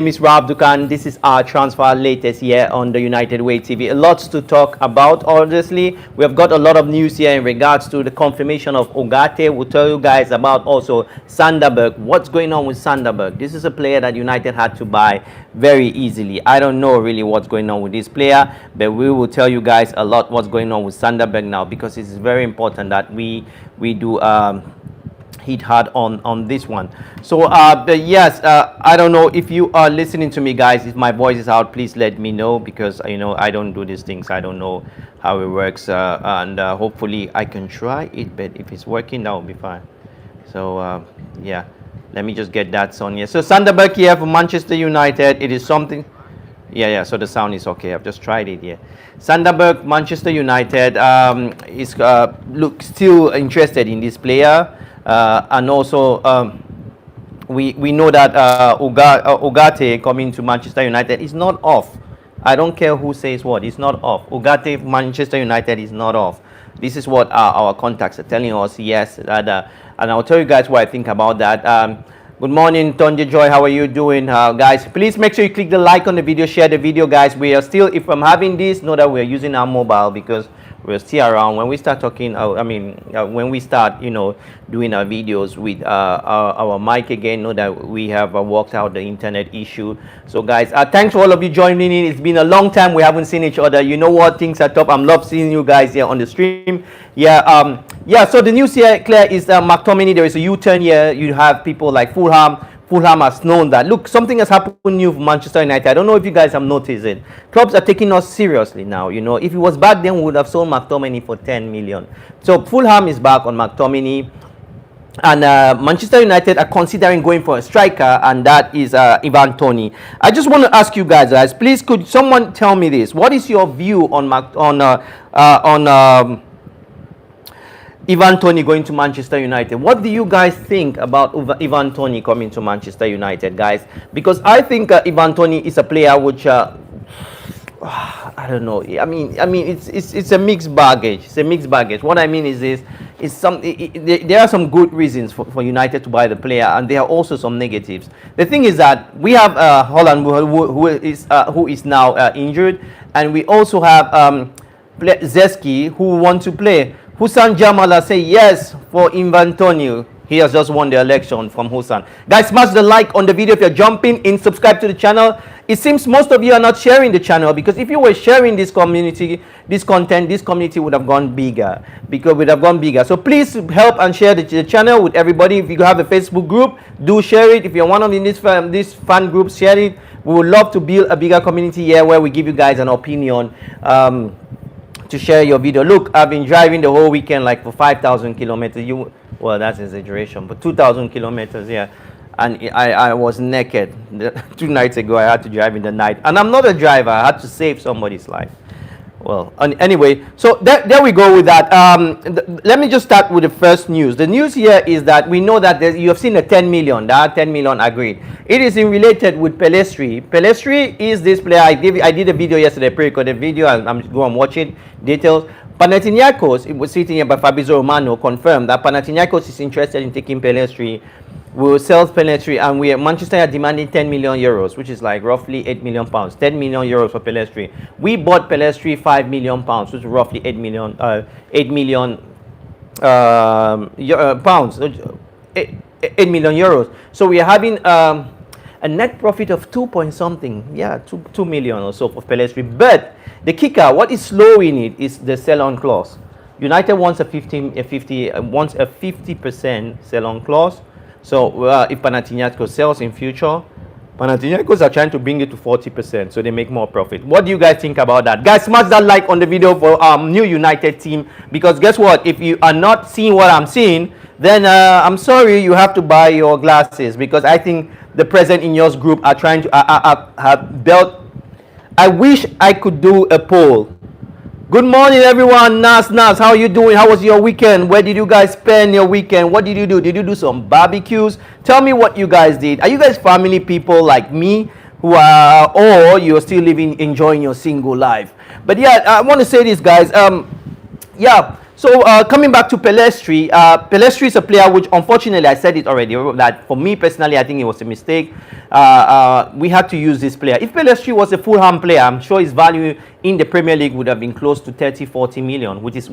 is Rob Dukan. This is our transfer latest here on the United Way TV. A lot to talk about, obviously. We have got a lot of news here in regards to the confirmation of Ugarte. We'll tell you guys about also Sanderberg. What's going on with Sanderberg? This is a player that United had to buy very easily. I don't know really what's going on with this player, but we will tell you guys a lot what's going on with Sanderberg now, because it's very important that we do hit hard on this one. So yes, I don't know if you are listening to me, guys. If my voice is out, please let me know, because I don't do these things. I don't know how it works, and hopefully I can try it, but if it's working, that will be fine. So yeah, let me just get that on here. So Sanderberg here for Manchester United. It is something. Yeah, so the sound is okay. I've just tried it here. Sanderberg, Manchester United, is look still interested in this player. And also we know that Ugarte coming to Manchester United is not off. I don't care who says what, it's not off. Ugarte, Manchester United is not off. This is what our contacts are telling us. Yes, and I'll tell you guys what I think about that. Good morning, Toney Joy. How are you doing, guys? Please make sure you click the like on the video, share the video, guys. We are still, if I'm having this, know that we're using our mobile, because we're still around. When we start talking, when we start, doing our videos with our mic again, know that we have worked out the internet issue. So guys, thanks for all of you joining in. It's been a long time we haven't seen each other. You know what, things are top. I'm love seeing you guys here on the stream. Yeah, so the news here, Claire, is McTominay. There is a U-turn here. You have people like Fulham. Fulham has known that, look, something has happened new for Manchester United. I don't know if you guys have noticed it. Clubs are taking us seriously now. If it was back then, we would have sold McTominay for 10 million. So Fulham is back on McTominay. And Manchester United are considering going for a striker, and that is Ivan Toney. I just want to ask you guys, please, could someone tell me this? What is your view on Ivan Toney going to Manchester United? What do you guys think about Ivan Toney coming to Manchester United, guys? Because I think Ivan Toney is a player which I don't know. I mean, it's a mixed baggage. It's a mixed baggage. What I mean is this: there are some good reasons for United to buy the player, and there are also some negatives. The thing is that we have Holland, who is now injured, and we also have Zeski, who want to play. Hussein Jamala say yes for Ivan Toney. He has just won the election from Hussein. Guys, smash the like on the video if you're jumping in, subscribe to the channel. It seems most of you are not sharing the channel, because if you were sharing this community, this content, this community would have gone bigger, So please help and share the channel with everybody. If you have a Facebook group, do share it. If you're one of these fan groups, share it. We would love to build a bigger community here where we give you guys an opinion. To share your video. Look, I've been driving the whole weekend, like for 5,000 kilometers. Well, that's exaggeration, but 2,000 kilometers, yeah. And I was naked 2 nights ago. I had to drive in the night, and I'm not a driver. I had to save somebody's life. Well, anyway, so there we go with that. Let me just start with the first news. The news here is that we know that you have seen the 10 million. That 10 million agreed. It is related with Pellistri. Pellistri is this player. I did a video yesterday, pre-recorded video. I'm go and watch it. Details. Panathinaikos, it was sitting here by Fabrizio Romano, confirmed that Panathinaikos is interested in taking Pellistri. We will sell Pellistri, and Manchester are demanding 10 million euros, which is like roughly 8 million pounds. 10 million euros for Pellistri. We bought Pellistri 5 million pounds, which is roughly 8 million pounds. 8 million euros. So we are having a net profit of 2 point something, 2 million or so for Pellistri. But the kicker, what is slowing it, is the sell-on clause. United wants a 50% sell-on clause. So if Panathinaikos sells in future, Panathinaikos are trying to bring it to 40%, so they make more profit. What do you guys think about that? Guys, smash that like on the video for new United team, because guess what? If you are not seeing what I'm seeing, then I'm sorry, you have to buy your glasses, because I think the present in yours group are trying to have built. I wish I could do a poll. Good morning, everyone. Nas, how are you doing? How was your weekend? Where did you guys spend your weekend? What did you do? Did you do some barbecues? Tell me what you guys did. Are you guys family people like me, who are, or you're still enjoying your single life? But yeah, I want to say this, guys. So coming back to Pellistri, Pellistri is a player which, unfortunately, I said it already, that for me personally, I think it was a mistake. We had to use this player. If Pellistri was a Fulham player, I'm sure his value in the Premier League would have been close to 30-40 million, which is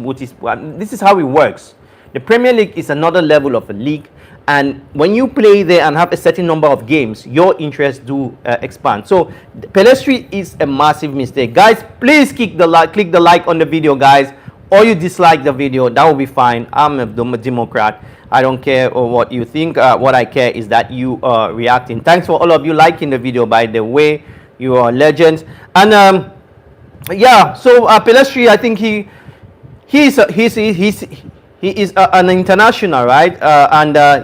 this is how it works. The Premier League is another level of a league, and when you play there and have a certain number of games, your interests do expand. So Pellistri is a massive mistake. Guys, please click the like on the video, guys. Or you dislike the video, that will be fine. I'm a Democrat. I don't care what you think. What I care is that you are reacting. Thanks for all of you liking the video, by the way. You are legends. And yeah, so Pellistri, I think he is an international, right?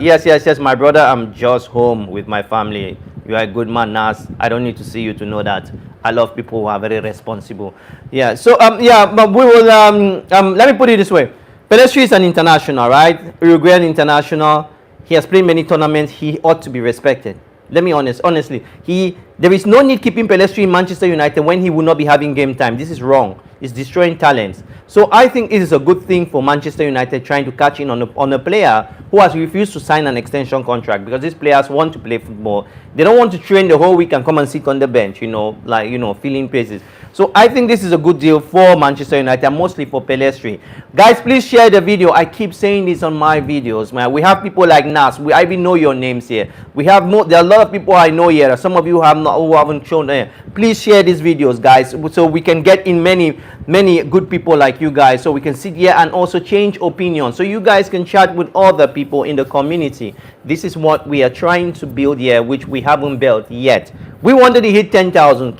Yes, my brother, I'm just home with my family. You are a good man, Nas. I don't need to see you to know that. I love people who are very responsible. Yeah. So yeah, but we will let me put it this way. Pellistri is an international, right? Uruguayan international. He has played many tournaments. He ought to be respected. Let me honestly. There is no need keeping Pellistri in Manchester United when he will not be having game time. This is wrong. It's destroying talents. So I think it is a good thing for Manchester United trying to catch in on a player who has refused to sign an extension contract, because these players want to play football. They don't want to train the whole week and come and sit on the bench, filling places. So I think this is a good deal for Manchester United, mostly for Pellistri. Guys, please share the video. I keep saying this on my videos, man. We have people like Nas. I even know your names here. There are a lot of people I know here. Some of you who haven't shown there. Please share these videos, guys, so we can get in many good people like you guys, so we can sit here and also change opinions, so you guys can chat with other people in the community. This is what we are trying to build here, which we haven't built yet. We wanted to hit 10,000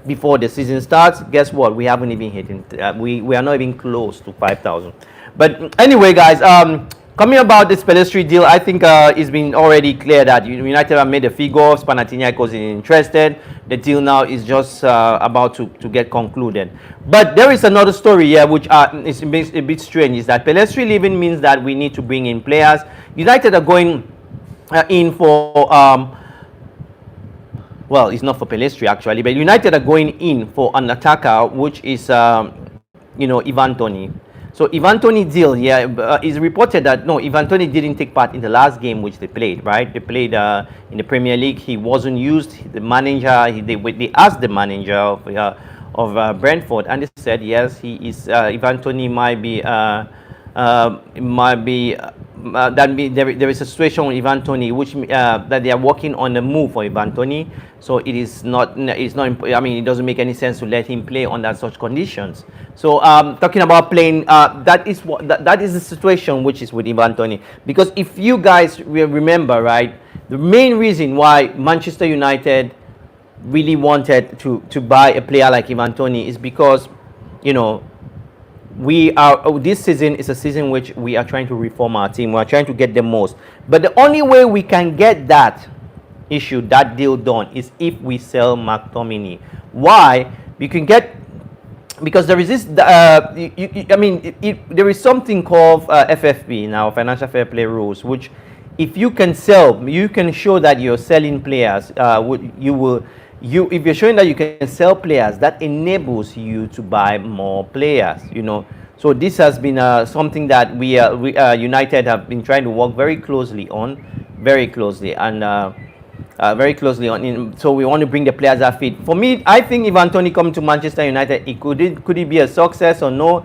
before the season starts. Guess what? We haven't even hit it. We are not even close to 5,000. But anyway, guys, coming about this Pellistri deal, I think it's been already clear that United have made a figure. Panathinaikos is interested. The deal now is just about to get concluded. But there is another story here which is a bit strange. Is that Pellistri leaving means that we need to bring in players. United are going in for well, it's not for Pellistri actually, but United are going in for an attacker, which is Ivan Toney. So Ivan Toney deal, is reported that no, Ivan Toney didn't take part in the last game which they played, right? They played in the Premier League. He wasn't used. The manager, they asked the manager of Brentford, and they said yes, he is. Ivan Toney might be there is a situation with Ivan Toney which that they are working on a move for Ivan Toney. So it's not. I mean, it doesn't make any sense to let him play under such conditions. So talking about playing, that is the situation which is with Ivan Toney. Because if you guys will remember, right, the main reason why Manchester United really wanted to buy a player like Ivan Toney is because, this season is a season which we are trying to reform our team. We are trying to get the most. But the only way we can get that deal done, is if we sell McTominay. Why? Because there is this. There is something called FFP now, financial fair play rules, which if you can sell, you can show that you're selling players. If you're showing that you can sell players, that enables you to buy more players. So this has been something that we United have been trying to work very closely on. So we want to bring the players that fit. For me, I think Ivan Toney coming to Manchester United, could it be a success or no?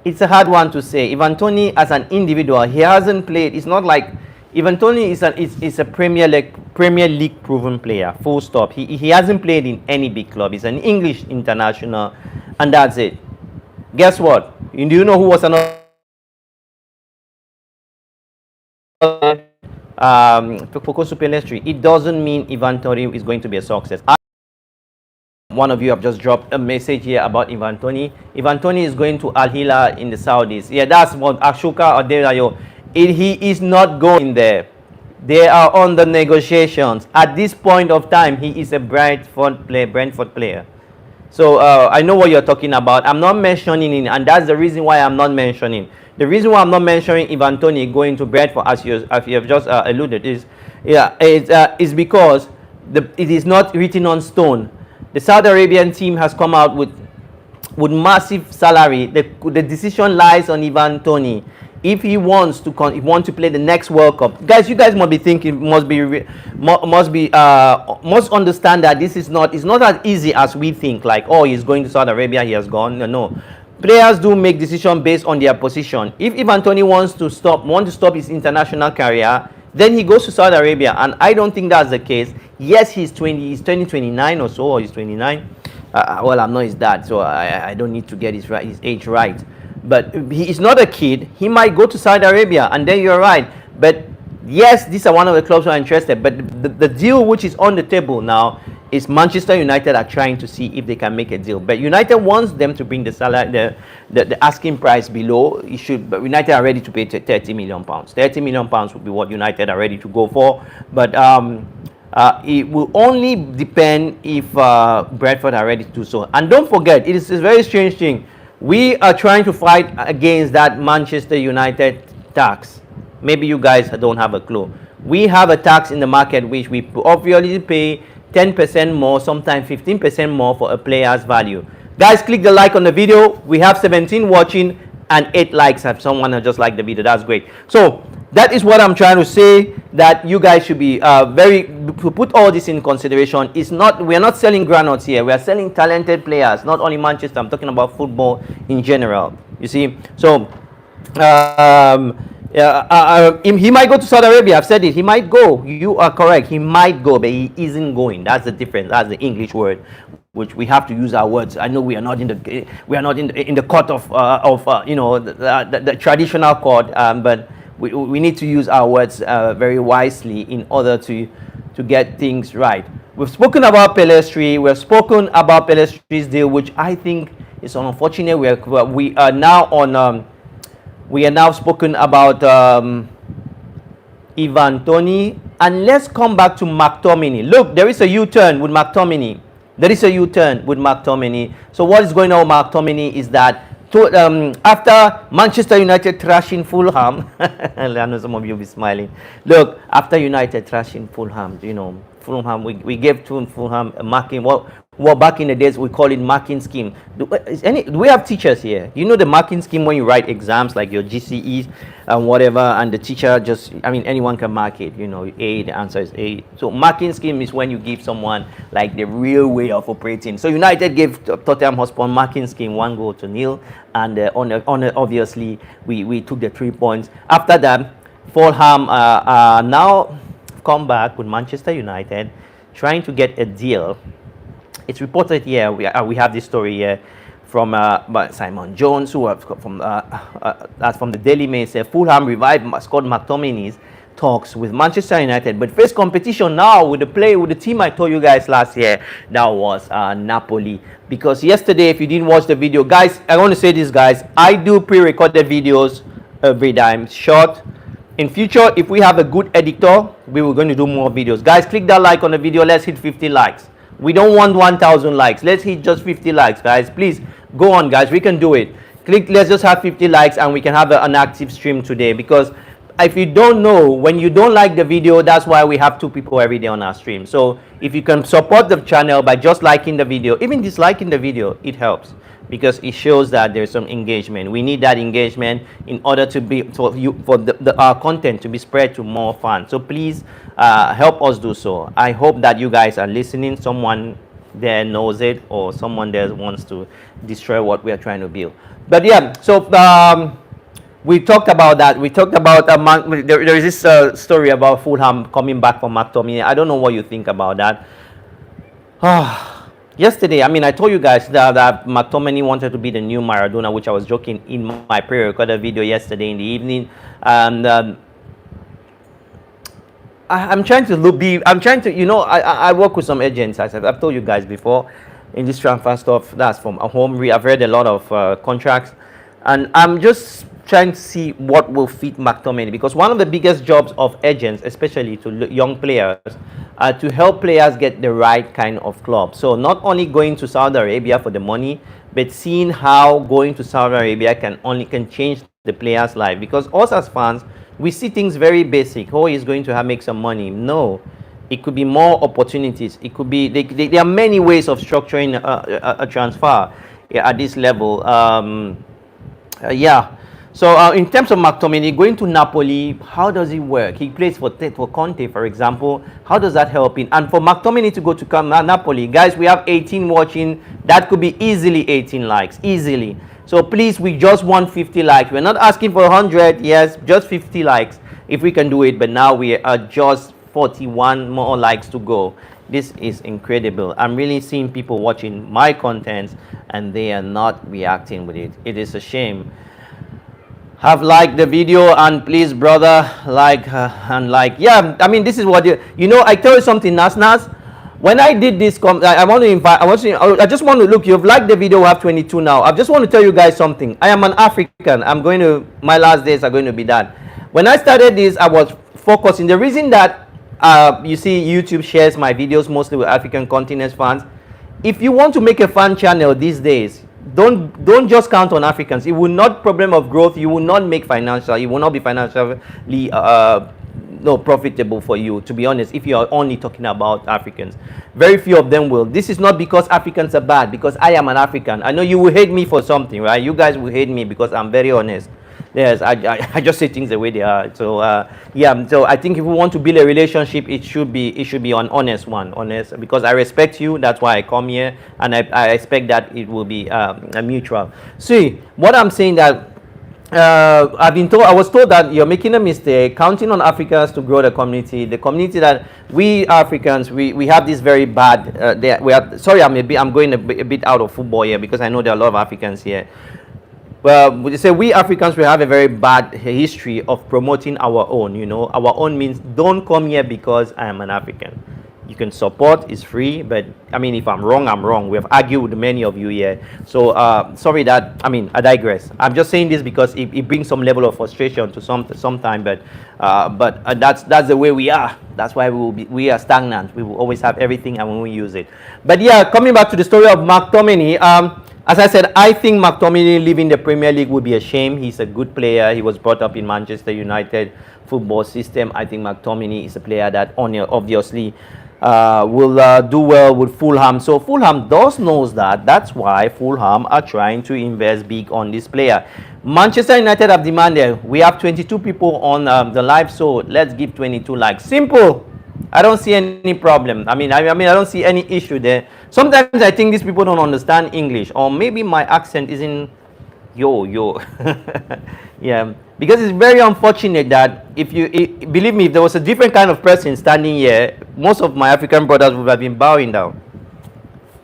It's a hard one to say. Ivan Toney as an individual, he hasn't played. It's not like Ivan Toney is a Premier League proven player. Full stop. He hasn't played in any big club. He's an English international, and that's it. Guess what? Do you know who was another? Facundo Pellistri. It doesn't mean Ivan Toney is going to be a success. One of you have just dropped a message here about Ivan Toney. Ivan Toney is going to Al Hilal in the Saudis. Yeah, that's what Ashoka or Derayo. He is not going there. They are on the negotiations. At this point of time, he is a Brentford player. So I know what you're talking about. I'm not mentioning it, and that's the reason why I'm not mentioning. The reason why I'm not mentioning Ivan Toney going to Brentford, as you have just alluded, is because it is not written on stone. The Saudi Arabian team has come out with with massive salary. The decision lies on Ivan Toney. If he wants to play the next World Cup, guys, you guys must be thinking, must understand that this is not, it's not as easy as we think. Like, oh, he's going to Saudi Arabia, he has gone. No, no. Players do make decisions based on their position. If Ivan Toney wants to stop his international career, then he goes to Saudi Arabia, and I don't think that's the case. Yes, he's 29 or so, or he's 29. Well, I'm not his dad, so I don't need to get his age right. But he is not a kid. He might go to Saudi Arabia, and then you're right. But yes, these are one of the clubs who are interested. But the deal which is on the table now is Manchester United are trying to see if they can make a deal. But United wants them to bring the salary, the asking price below. But United are ready to pay 30 million pounds. 30 million pounds would be what United are ready to go for. But it will only depend if Brentford are ready to do so. And don't forget, it is a very strange thing. We are trying to fight against that Manchester United tax. Maybe you guys don't have a clue. We have a tax in the market which we obviously pay 10% more, sometimes 15% more for a player's value. Guys, click the like on the video. We have 17 watching and 8 likes. Have someone just liked the video. That's great. So that is what I'm trying to say, that you guys should be put all this in consideration. It's not, we are not selling granules here. We are selling talented players, not only Manchester. I'm talking about football in general. You see, so he might go to Saudi Arabia. I've said it. He might go. You are correct. He might go, but he isn't going. That's the difference. That's the English word, which we have to use our words. I know we are not in the court of you know, the traditional court, but we need to use our words very wisely in order to get things right. We've spoken about Pellistri. We've spoken about Pellistri's deal, which I think is unfortunate. We are now on. We are now spoken about Ivan Toney, and let's come back to McTominay. Look, there is a U-turn with McTominay. So what is going on with McTominay is that after Manchester United trashing Fulham, I know some of you will be smiling. Look, after United trashing Fulham, you know, Fulham, we gave to Fulham a marking. Well, back in the days we call it marking scheme. Do we have teachers here? You know the marking scheme when you write exams like your GCEs and whatever, and the teacher just, I mean, anyone can mark it. You know, A, the answer is A. So marking scheme is when you give someone like the real way of operating. So United gave Tottenham Hotspur marking scheme 1-0, and obviously we took the 3 points. After that, Fulham now come back with Manchester United trying to get a deal. It's reported here, we have this story here from Simon Jones, who from the Daily Mail, said Fulham revived Scott McTominay's talks with Manchester United, but face competition now with the team I told you guys last year, that was Napoli. Because yesterday, if you didn't watch the video, guys, I want to say this, guys, I do pre-recorded videos every time, short. In future, if we have a good editor, we were going to do more videos. Guys, click that like on the video. Let's hit 50 likes. We don't want 1,000 likes. Let's hit just 50 likes, guys. Please go on, guys. We can do it. Let's just have 50 likes and we can have an active stream today. Because if you don't know, when you don't like the video, that's why we have 2 people every day on our stream. So if you can support the channel by just liking the video, even disliking the video, it helps. Because it shows that there's some engagement. We need that engagement in order to be for our content to be spread to more fans. So please help us do so. I hope that you guys are listening. Someone there knows it, or someone there wants to destroy what we are trying to build. But yeah, so we talked about that. We talked about there is this story about Fulham coming back from McTominay. I don't know what you think about that. Yesterday, I mean, I told you guys that McTominay wanted to be the new Maradona, which I was joking in my pre-recorded video yesterday in the evening. And I'm trying to, you know, I work with some agents. I've told you guys before in this transfer stuff. That's from a home. I've read a lot of contracts, and I'm just trying to see what will fit McTominay, because one of the biggest jobs of agents, especially to young players, are to help players get the right kind of club. So not only going to Saudi Arabia for the money, but seeing how going to Saudi Arabia can change the player's life. Because us as fans, we see things very basic. Oh, he's going to make some money. No, it could be more opportunities. It could be there are many ways of structuring a transfer. yeah, at this level. Yeah. So in terms of McTominay going to Napoli, how does it work? He plays for Conte, for example. How does that help him? And for McTominay to go to Napoli, guys, we have 18 watching. That could be easily 18 likes, easily. So please, we just want 50 likes. We're not asking for 100. Yes, just 50 likes if we can do it. But now we are just 41 more likes to go. This is incredible. I'm really seeing people watching my contents and they are not reacting with it. It is a shame. Have liked the video, and please, brother, like and like. Yeah, I mean, this is what you know. I tell you something, Nas. When I did this, I want to invite. I just want to look. You've liked the video. We have 22 now. I just want to tell you guys something. I am an African. I'm going to. My last days are going to be that. When I started this, I was focusing. The reason that you see YouTube shares my videos mostly with African continent fans. If you want to make a fan channel these days, don't just count on Africans. It will not problem of growth. You will not make financial. It will not be financially no profitable for you, to be honest, if you are only talking about Africans. Very few of them will. This is not because Africans are bad, because I am an African. I know you will hate me for something, right? You guys will hate me because I'm very honest. Yes, I just say things the way they are. So yeah, so I think if we want to build a relationship, it should be an honest one, honest, because I respect you. That's why I come here, and I expect that it will be a mutual. See, what I'm saying that I was told that you're making a mistake counting on Africans to grow the community that we Africans we have this very bad. Sorry, I'm going a bit out of football here because I know there are a lot of Africans here. Well, we say we Africans, we have a very bad history of promoting our own. You know, our own means don't come here because I am an African. You can support, it's free, but I mean, if I'm wrong, I'm wrong. We have argued with many of you here. So sorry that, I digress. I'm just saying this because it brings some level of frustration to sometime, but that's the way we are. That's why we are stagnant. We will always have everything and when we use it. But yeah, coming back to the story of McTominay, as I said, I think McTominay leaving the Premier League would be a shame. He's a good player. He was brought up in Manchester United football system. I think McTominay is a player that obviously will do well with Fulham. So Fulham knows that. That's why Fulham are trying to invest big on this player. Manchester United have demanded. We have 22 people on the live, so let's give 22 likes. Simple. I don't see any problem. I don't see any issue there. Sometimes I think these people don't understand English, or maybe my accent isn't yo. Yeah, because it's very unfortunate that believe me, if there was a different kind of person standing here, most of my African brothers would have been bowing down.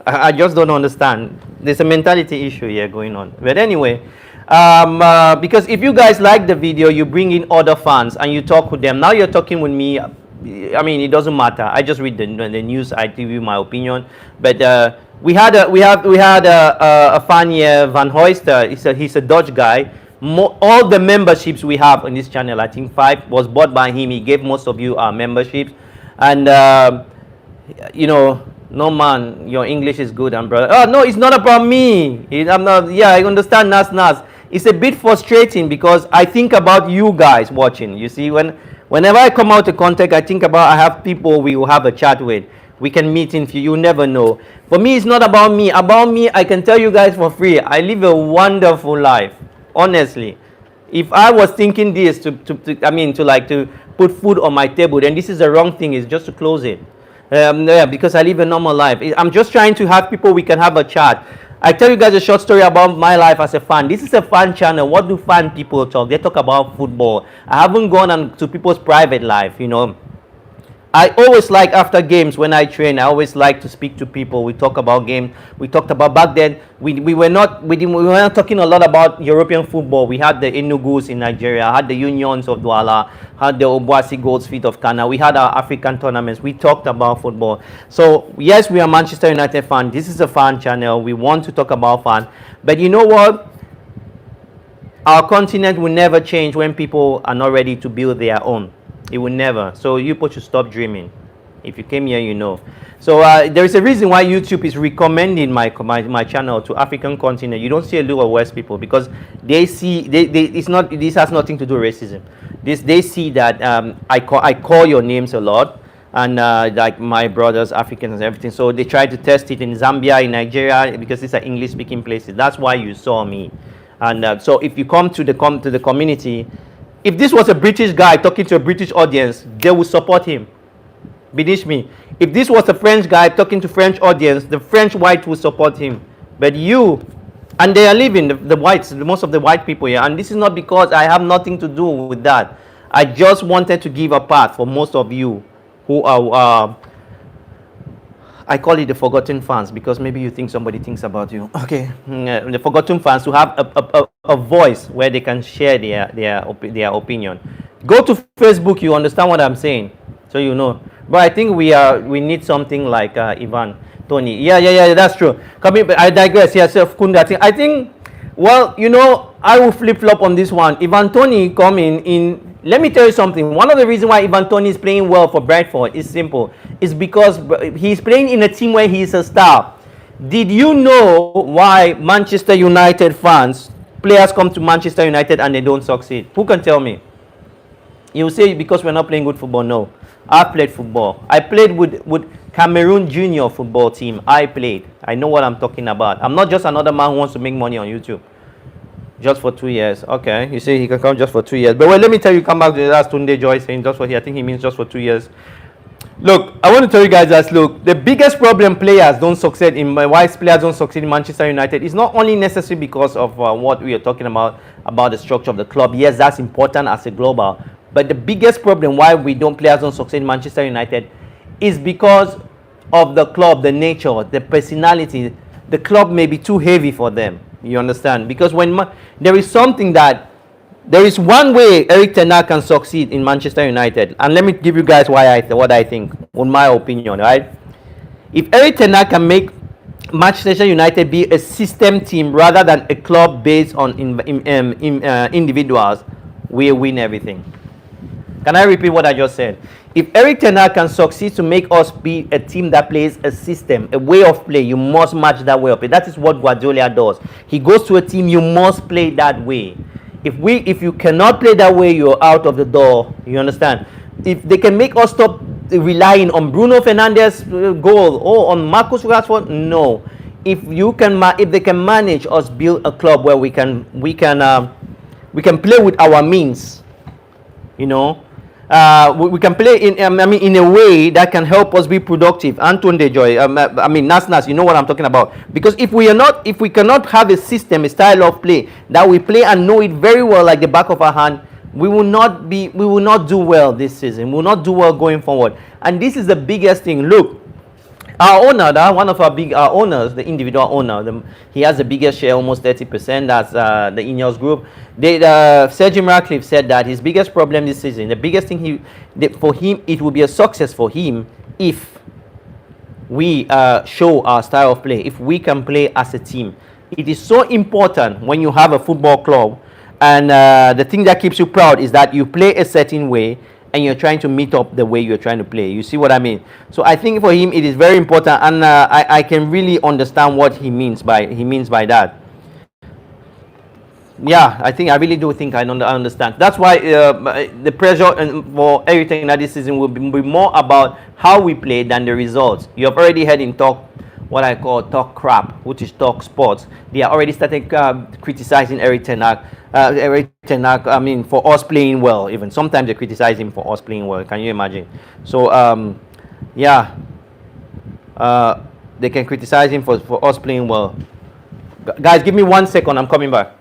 I just don't understand. There's a mentality issue here going on. But anyway, because if you guys like the video, you bring in other fans and you talk with them. Now you're talking with me. It doesn't matter. I just read the news. I give you my opinion. But we had a fan here, Van Hoyster. He's a Dutch guy. All the memberships we have on this channel, I think 5, was bought by him. He gave most of you our memberships. And no man, your English is good, and brother. Oh no, it's not about me. I'm not. Yeah, I understand. Nas. It's a bit frustrating because I think about you guys watching. You see, whenever I come out of contact, I think about I have people we will have a chat with. We can meet in few. You never know. For me, it's not about me. About me, I can tell you guys for free. I live a wonderful life. Honestly, if I was thinking this to put food on my table, then this is the wrong thing. It's just to close it. Yeah, because I live a normal life. I'm just trying to have people we can have a chat. I tell you guys a short story about my life as a fan. This is a fan channel. What do fan people talk? They talk about football. I haven't gone on to people's private life, I always like after games when I train, I always like to speak to people. We talk about games. We talked about back then. We were not talking a lot about European football. We had the Enugus in Nigeria, had the Unions of Douala, had the Obuasi Golds Feet of Ghana. We had our African tournaments. We talked about football. So yes, we are Manchester United fan. This is a fan channel. We want to talk about fan. But you know what? Our continent will never change when people are not ready to build their own. It will never. So you people should stop dreaming. If you came here, you know. So there is a reason why YouTube is recommending my channel to African continent. You don't see a lot of West people because they see this has nothing to do with racism. They see that I call your names a lot. and like my brothers, Africans, and everything. So they tried to test it in Zambia, in Nigeria, because these are English-speaking places. That's why you saw me. And so if you come to the community, if this was a British guy talking to a British audience, they would support him. Believe me. If this was a French guy talking to French audience, the French white would support him. But you, and they are leaving, the whites, most of the white people here. And this is not because I have nothing to do with that. I just wanted to give a path for most of you who are, I call it the forgotten fans, because maybe you think somebody thinks about you. Okay, the forgotten fans, to have a voice where they can share their opinion. Go to Facebook, you understand what I'm saying, so you know. But I think we need something like Ivan, Toney. Yeah, that's true. I digress. Yes, Facundo. I think, well, you know, I will flip-flop on this one. Ivan Toney coming in. Let me tell you something. One of the reasons why Ivan Toney is playing well for Brentford is simple. It's because he's playing in a team where he's a star. Did you know why Manchester United fans, players come to Manchester United and they don't succeed? Who can tell me? You say because we're not playing good football. No. I've played football. I played with Cameroon junior football team. I know what I'm talking about. I'm not just another man who wants to make money on YouTube. Just for 2 years. Okay, you say he can come just for 2 years. But well, let me tell you, come back to that Tunde Joy saying just for here. I think he means just for 2 years. Look, I want to tell you guys that, look, the biggest problem players don't succeed in, why players don't succeed in Manchester United is not only necessary because of what we are talking about the structure of the club. Yes, that's important as a global. But the biggest problem why players don't succeed in Manchester United is because of the club, the nature, the personality. The club may be too heavy for them. You understand? Because when there is one way Eric Ten Hag can succeed in Manchester United, and let me give you guys what I think, in my opinion, right? If Eric Ten Hag can make Manchester United be a system team rather than a club based on individuals, we win everything. Can I repeat what I just said? If Eric Ten Hag can succeed to make us be a team that plays a system, a way of play, you must match that way of play. That is what Guardiola does. He goes to a team, you must play that way. If you cannot play that way, you're out of the door. You understand? If they can make us stop relying on Bruno Fernandes' goal or on Marcus Rashford, no. If they can manage us build a club where we can play with our means, you know. We can play in a way that can help us be productive. Anton Dejoy, Nas, you know what I'm talking about. Because if we cannot have a system, a style of play that we play and know it very well, like the back of our hand, we will not do well this season. We will not do well going forward. And this is the biggest thing. Look, our owner, one of our big owners, the individual owner, he has the biggest share, almost 30%. That's the Ineos group. Sir Jim Ratcliffe said that his biggest problem this season, the biggest thing for him, it will be a success for him if we show our style of play, if we can play as a team. It is so important when you have a football club, and the thing that keeps you proud is that you play a certain way and you're trying to meet up the way you're trying to play. You see what I mean? So I think for him it is very important, and I can really understand what he means by that. Yeah, I really do think I understand. That's why the pressure for everything that this season will be more about how we play than the results. You have already heard him talk what I call talk crap, which is talk sports. They are already starting criticizing Eric Ten Hag. For us playing well. Even sometimes they criticize him for us playing well. Can you imagine? So they can criticize him for us playing well. Guys, give me 1 second. I'm coming back.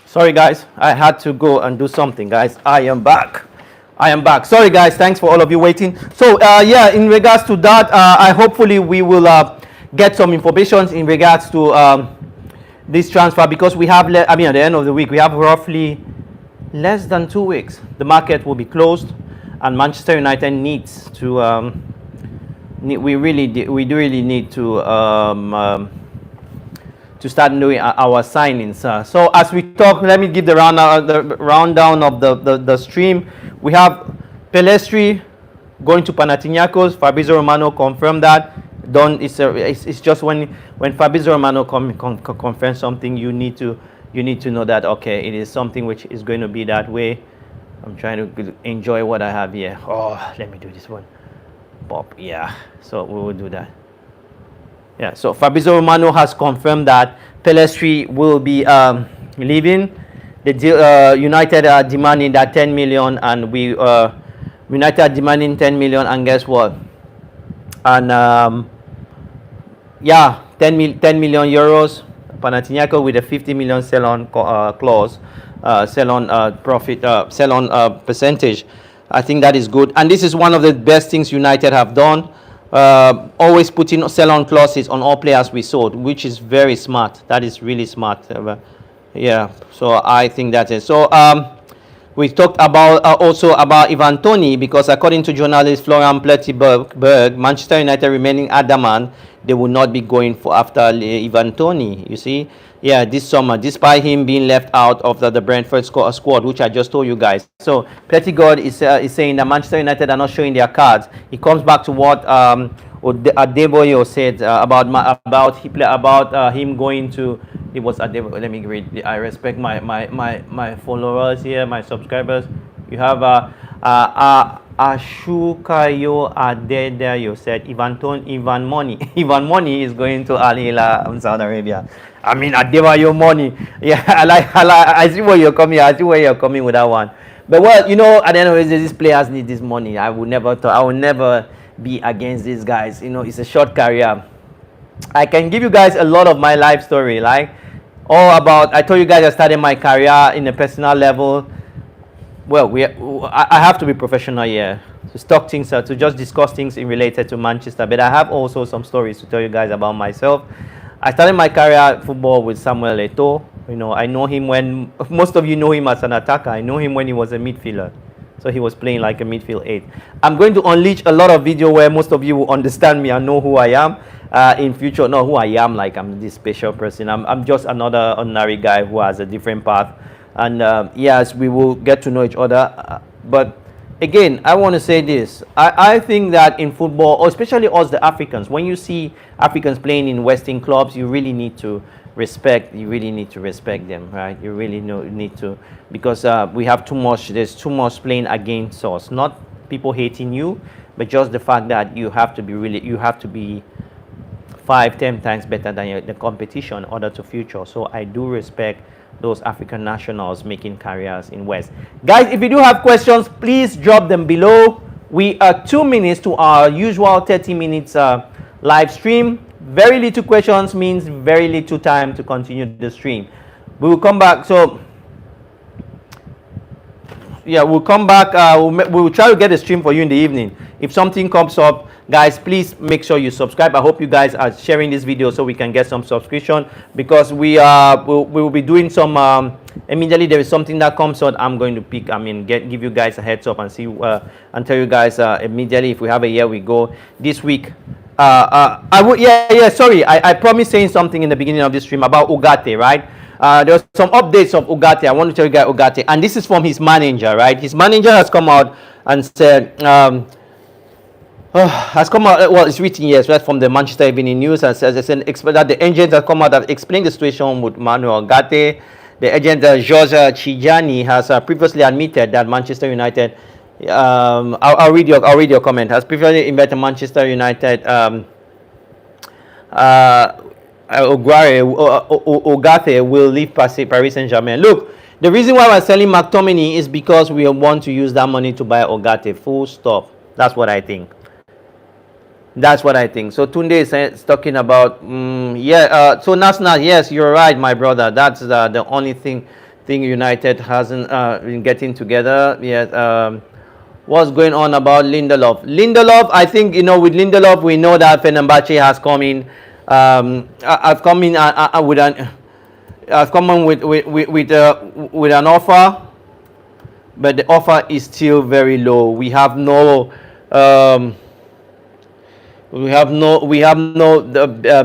Sorry guys, I had to go and do something, guys. I am back. Sorry guys, thanks for all of you waiting. So in regards to that, hopefully we will get some information in regards to this transfer because we have, at the end of the week, we have roughly less than 2 weeks. The market will be closed, and Manchester United needs to. We do really need to start doing our signings. So as we talk, let me give the rundown of the stream. We have Pellistri going to Panathinaikos. Fabrizio Romano confirmed that. It's just when Fabrizio Romano confirms something, you need to know that, okay, it is something which is going to be that way. I'm trying to enjoy what I have here. Oh, let me do this one. Pop, yeah. So we will do that. Yeah. So Fabrizio Romano has confirmed that Pellistri will be leaving. The deal, United are demanding that 10 million, and United are demanding 10 million, and guess what? And yeah, 10 million euros. Panathinaikos with a 50 million sell-on clause, sell-on profit, sell-on percentage. I think that is good, and this is one of the best things United have done. Always putting sell-on clauses on all players we sold, which is very smart. That is really smart. Yeah, so I think that is so. We talked about also about Ivan Toney, because according to journalist Florian Berge, Manchester United remaining adamant they will not be going for after Ivan Toney. You see, yeah, this summer, despite him being left out of the Brentford squad, which I just told you guys. So Pettigod is saying that Manchester United are not showing their cards. He comes back to what Adeboyo said about him going to. It was Adeboyo. Let me read. I respect my followers here, my subscribers. You have Ashukayo Adedayo said Ivan Money is going to Al Hilal in Saudi Arabia. I mean, Adebayo Money. Yeah, I see where you're coming. I see where you're coming with that one. But well, you know, at the end of the day, these players need this money. I would never be against these guys. You know, it's a short career. I can give you guys a lot of my life story, like all about. I told you guys I started my career in a personal level. Well, I have to be professional here to talk things, to just discuss things in related to Manchester. But I have also some stories to tell you guys about myself. I started my career at football with Samuel Eto'o. You know, I know him when most of you know him as an attacker. I know him when he was a midfielder. So he was playing like a midfield 8. I'm going to unleash a lot of video where most of you will understand me and know who I am in future. Not who I am, like I'm this special person. I'm just another ordinary guy who has a different path. And yes, we will get to know each other. But again, I want to say this. I think that in football, especially us the Africans, when you see Africans playing in Western clubs, you really need to respect. You really need to respect them, right? You really need to, because we have too much. There's too much playing against us. Not people hating you, but just the fact that you have to be 5-10 times better than the competition in order to future. So I do respect those African nationals making careers in West. Guys, if you do have questions, please drop them below. We are 2 minutes to our usual 30 minutes live stream. Very little questions means very little time to continue the stream. We will come back. So yeah, we'll come back. We will try to get a stream for you in the evening. If something comes up, guys, please make sure you subscribe. I hope you guys are sharing this video so we can get some subscription, because we will be doing some immediately there is something that comes out. I'm going to pick, give you guys a heads up and see and tell you guys immediately if we have a year we go this week. Sorry, I promised saying something in the beginning of this stream about Ugarte, right? There's some updates of Ugarte. I want to tell you guys Ugarte, and this is from his manager, right? His manager has come out and said well, it's written, yes, right, from the Manchester Evening News, and says that the agent has come out and explained the situation with Manuel Ugarte. The agent George Chijani has previously admitted that Manchester United, I'll read your comment, has previously invited Manchester United Ugarte will leave Paris Saint-Germain. Look, the reason why we're selling McTominay is because we want to use that money to buy Ugarte. Full stop. That's what I think. That's what I think. So Tunde is talking about, so Nasna, yes, you're right, my brother. That's the only thing United hasn't been getting together yet. What's going on about Lindelof? I think, with Lindelof, we know that Fenerbahce has come in. I've come in with an. has come on with an offer, but the offer is still very low. We have no um,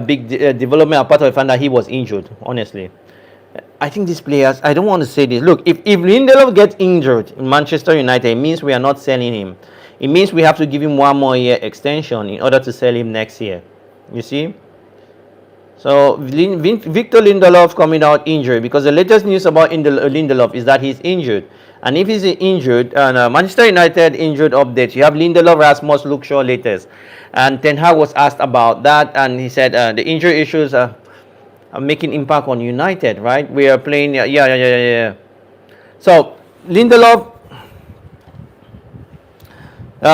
big development apart from the fact that he was injured. Honestly, I think these players. I don't want to say this. Look, if Lindelof gets injured in Manchester United, it means we are not selling him. It means we have to give him 1 more year extension in order to sell him next year. You see. So Victor Lindelof coming out injured, because the latest news about Lindelof is that he's injured. And if he's injured, and Manchester United injured update, you have Lindelof, Rasmus, Luke Shaw latest. And Ten Hag was asked about that, and he said the injury issues are making impact on United, right? We are playing, yeah. So Lindelof,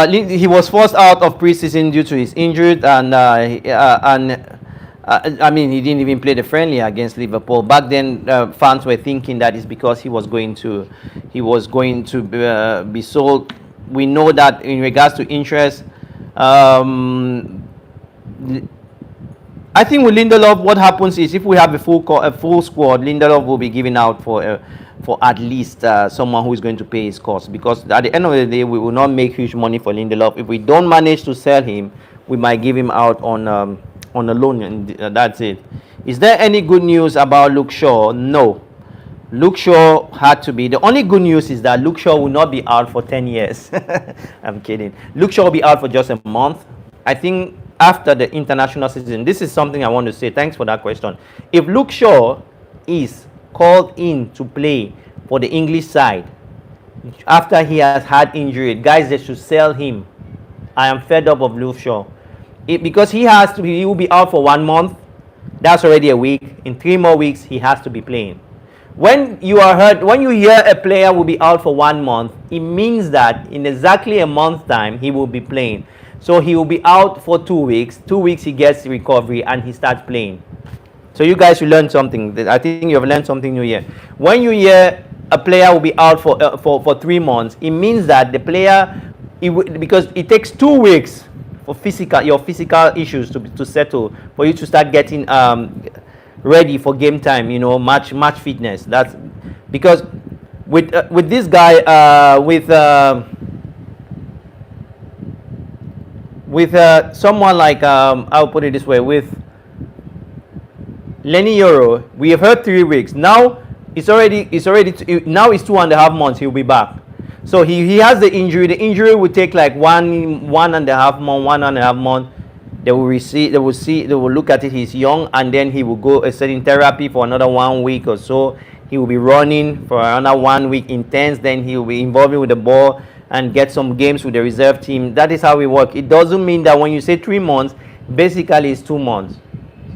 he was forced out of preseason due to his injury, and I mean, he didn't even play the friendly against Liverpool. Back then, fans were thinking that it's because he was going to be sold. We know that in regards to interest, I think with Lindelof, what happens is if we have a full squad, Lindelof will be given out for at least someone who is going to pay his cost. Because at the end of the day, we will not make huge money for Lindelof. If we don't manage to sell him, we might give him out on a loan, and that's it. Is there any good news about Luke Shaw? No. Luke Shaw had to be. The only good news is that Luke Shaw will not be out for 10 years. I'm kidding. Luke Shaw will be out for just a month. I think after the international season. This is something I want to say. Thanks for that question. If Luke Shaw is called in to play for the English side after he has had injury, guys, they should sell him. I am fed up of Luke Shaw. Because he will be out for 1 month. That's already a week. In 3 more weeks, he has to be playing. When you hear a player will be out for 1 month, it means that in exactly a month's time, he will be playing. So he will be out for 2 weeks. 2 weeks, he gets recovery and he starts playing. So you guys will learn something. I think you have learned something new here. When you hear a player will be out for 3 months, it means that the player, because it takes 2 weeks for your physical issues to settle, for you to start getting ready for game time, match fitness. That's because with this guy, with someone like I'll put it this way, with Lenny Euro, we have heard 3 weeks. Now it's already now it's 2.5 months. He'll be back. So he has the injury. The injury will take like 1.5 months, 1.5 months. They will look at it. He's young, and then he will go a certain therapy for another 1 week or so. He will be running for another 1 week intense. Then he will be involving with the ball and get some games with the reserve team. That is how we work. It doesn't mean that when you say 3 months, basically it's 2 months.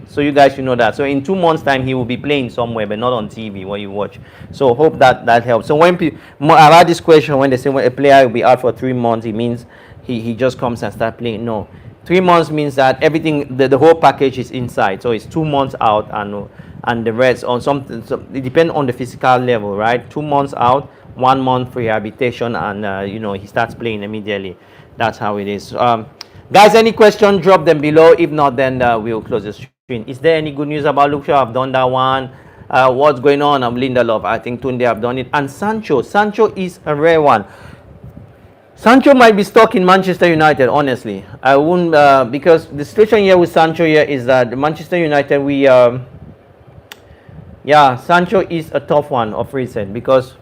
So you guys should know that. So in 2 months' time, he will be playing somewhere, but not on TV where you watch. So hope that helps. So when I've had this question, when they say when a player will be out for 3 months, it means he just comes and start playing. No, 3 months means that everything, the whole package is inside. So it's 2 months out and the rest on something. So it depends on the physical level, right? 2 months out, 1 month for rehabilitation, and he starts playing immediately. That's how it is. Guys, any question? Drop them below. If not, then we'll close the stream. Is there any good news about Luke Shaw? I've done that one. What's going on? I'm Lindelof. I think Toney have done it. And Sancho is a rare one. Sancho might be stuck in Manchester United, honestly. I wouldn't, because the situation here with Sancho here is that Manchester United, Sancho is a tough one of recent, because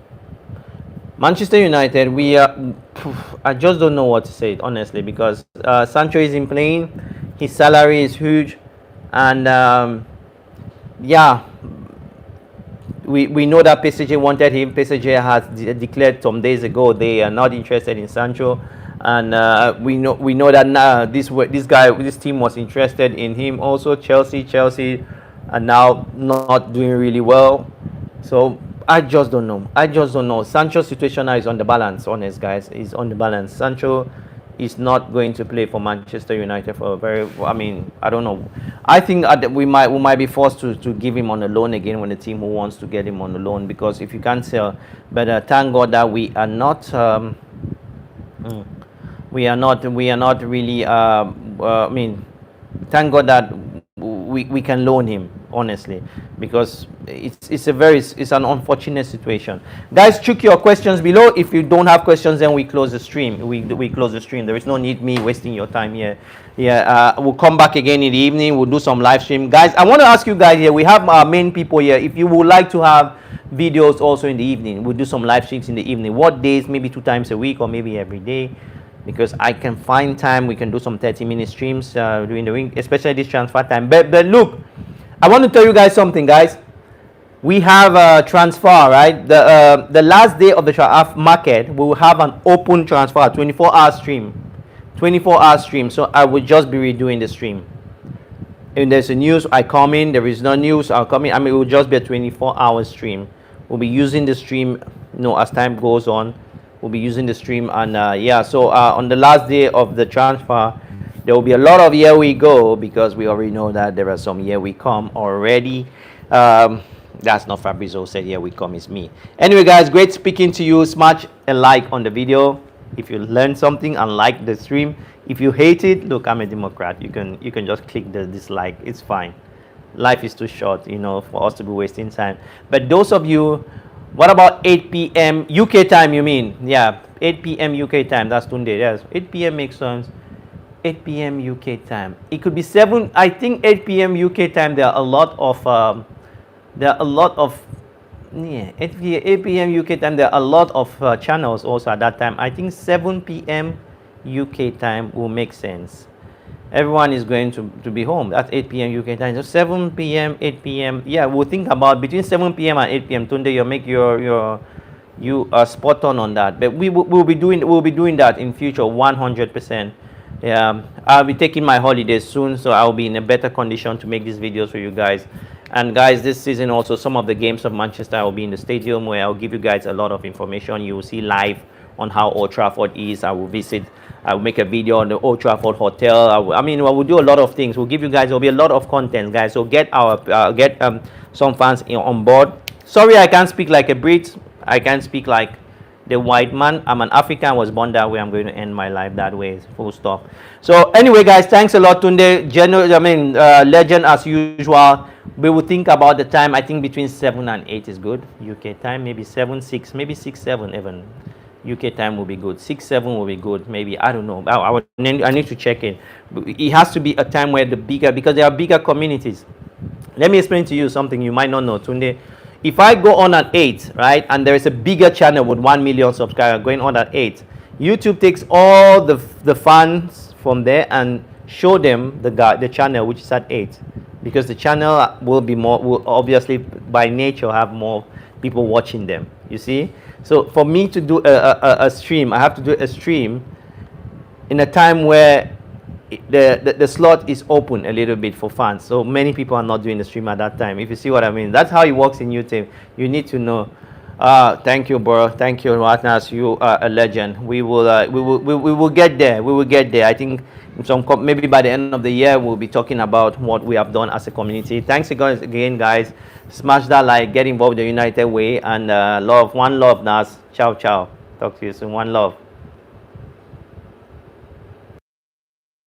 Manchester United, I just don't know what to say, honestly, because Sancho isn't playing. His salary is huge. And we know that PSG wanted him. PSG has declared some days ago they are not interested in Sancho, and we know that now this team was interested in him also. Chelsea are now not doing really well. So I just don't know. Sancho's situation now is on the balance. Honest guys, is on the balance. Sancho is not going to play for Manchester United for I don't know. I think we might be forced to give him on a loan again when the team who wants to get him on a loan, because if you can't sell, but thank God that we are not really thank God that we can loan him, honestly, because it's an unfortunate situation. Guys, check your questions below. If you don't have questions, then we close the stream. We close the stream. There is no need me wasting your time here. Yeah, we'll come back again in the evening. We'll do some live stream. Guys, I want to ask you guys here. We have our main people here. If you would like to have videos also in the evening, we'll do some live streams in the evening. What days? Maybe 2 times a week or maybe every day, because I can find time. We can do some 30-minute streams during the week, especially this transfer time. But look, I want to tell you guys something, guys. We have a transfer, right? The last day of the market, we will have an open transfer, 24-hour stream. 24-hour stream. So I will just be redoing the stream. If there's a news, I come in. There is no news, I'll come in. I mean, it will just be a 24-hour stream. We'll be using the stream, as time goes on. We'll be using the stream. And yeah, so on the last day of the transfer, there will be a lot of here we go, because we already know that there are some here we come already. That's not Fabrizio said here we come, it's me. Anyway, guys, great speaking to you. Smash a like on the video if you learned something and like the stream. If you hate it, look, I'm a Democrat. You can just click the dislike. It's fine. Life is too short, for us to be wasting time. But those of you, what about 8 p.m. UK time, you mean? Yeah, 8 p.m. UK time. That's Tunde. Yes, 8 p.m. makes sense. 8 p.m. UK time. It could be 7. I think 8 p.m. UK time. There are a lot of yeah, 8 p.m. UK time. There are a lot of channels also at that time. I think 7 p.m. UK time will make sense. Everyone is going to be home. That's 8 p.m. UK time. So 7 p.m., 8 p.m. Yeah, we'll think about between 7 p.m. and 8 p.m. Tunde, you are spot on that. But we'll be doing that in future 100%. Yeah, I'll be taking my holidays soon, so I'll be in a better condition to make these videos for you guys. And guys, this season also some of the games of Manchester, I will be in the stadium where I'll give you guys a lot of information. You will see live on how Old Trafford is. I will make a video on the Old Trafford Hotel. I will do a lot of things. We'll give you guys, there'll be a lot of content, guys. So get some fans on board. Sorry, I can't speak like a Brit. I can't speak like the white man. I'm an African. I was born that way. I'm going to end my life that way. Full stop. So anyway, guys, thanks a lot, Tunde. Legend as usual. We will think about the time. I think between 7 and 8 is good. UK time, maybe 7, 6, maybe 6, 7 even. UK time will be good. 6, 7 will be good. Maybe, I don't know. I need to check it. It has to be a time where because there are bigger communities. Let me explain to you something you might not know, Tunde. If I go on at 8, right, and there is a bigger channel with 1 million subscribers going on at 8, YouTube takes all the fans from there and show them the channel which is at 8, because the channel will obviously by nature have more people watching them. You see, so for me to do a stream, I have to do a stream in a time where the slot is open a little bit for fans, so many people are not doing the stream at that time. If you see what I mean, that's how it works in YouTube. You need to know. Thank you, bro. Thank you, Ratnas. You are a legend. We will get there. We will get there. I think maybe by the end of the year we'll be talking about what we have done as a community. Thanks again, guys. Smash that like, get involved the United way, and one love, Nas. Ciao, ciao. Talk to you soon. One love.